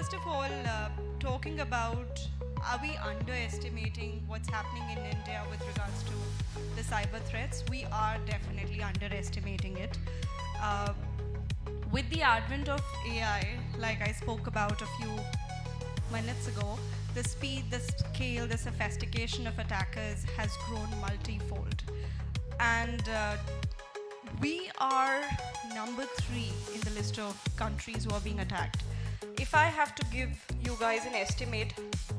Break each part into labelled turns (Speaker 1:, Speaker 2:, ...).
Speaker 1: first of all, talking about, are we underestimating what's happening in India with regards to the cyber threats? We are definitely underestimating it. Uh, with the advent of AI, like I spoke about a few minutes ago, the speed, the scale, the sophistication of attackers has grown multifold. And we are number 3 in the list of countries who are being attacked. If I have to give you guys an estimate,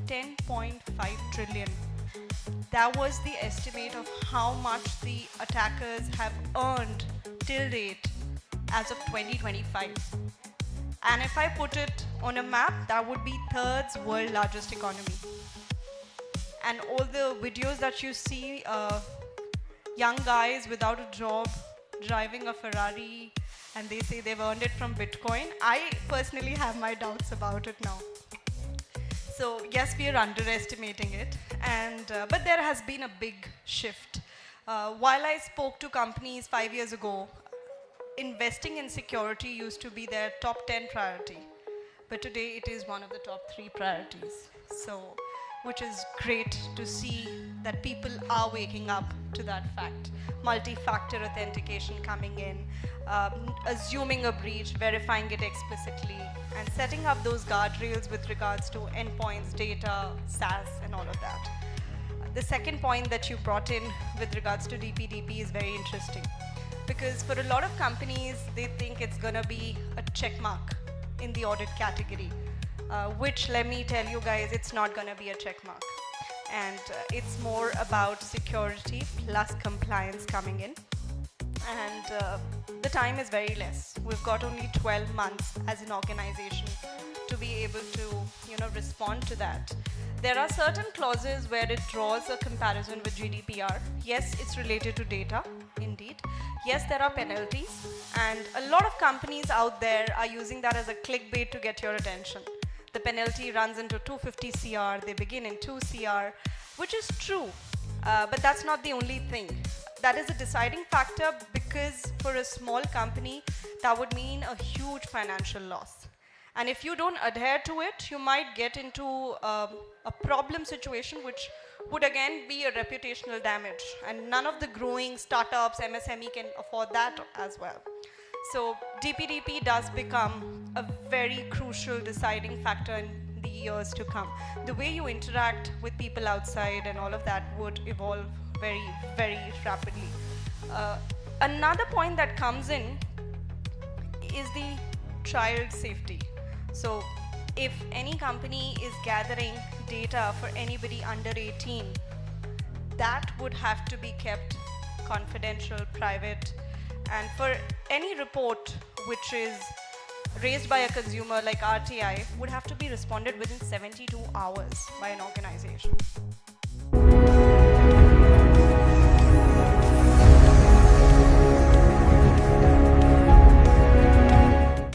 Speaker 1: 10.5 trillion. That was the estimate of how much the attackers have earned till date as of 2025. And if I put it on a map, that would be third's world largest economy. And all the videos that you see, young guys without a job, driving a Ferrari, and they say they've earned it from Bitcoin. I personally have my doubts about it now. So yes, we are underestimating it, and but there has been a big shift. While I spoke to companies 5 years ago, investing in security used to be their top 10 priority, but today it is one of the top 3 priorities. So, which is great to see that people are waking up to that fact. Multi-factor authentication coming in, assuming a breach, verifying it explicitly, and setting up those guardrails with regards to endpoints, data, SaaS, and all of that. The second point that you brought in with regards to DPDP is very interesting, because for a lot of companies, they think it's gonna be a check mark in the audit category, which, let me tell you guys, it's not gonna be a check mark. And it's more about security plus compliance coming in. And the time is very less. We've got only 12 months as an organization to be able to, respond to that. There are certain clauses where it draws a comparison with GDPR. Yes, it's related to data, indeed. Yes, there are penalties, and a lot of companies out there are using that as a clickbait to get your attention. The penalty runs into 250 CR, they begin in 2 CR, which is true, but that's not the only thing. That is a deciding factor, because for a small company, that would mean a huge financial loss. And if you don't adhere to it, you might get into a problem situation, which would again be a reputational damage. And none of the growing startups, MSME can afford that as well. So DPDP does become a very crucial deciding factor in the years to come. The way you interact with people outside and all of that would evolve very, very rapidly. Another point that comes in is the child safety. So if any company is gathering data for anybody under 18, that would have to be kept confidential, private. And for any report which is raised by a consumer like RTI would have to be responded within 72 hours by an organization.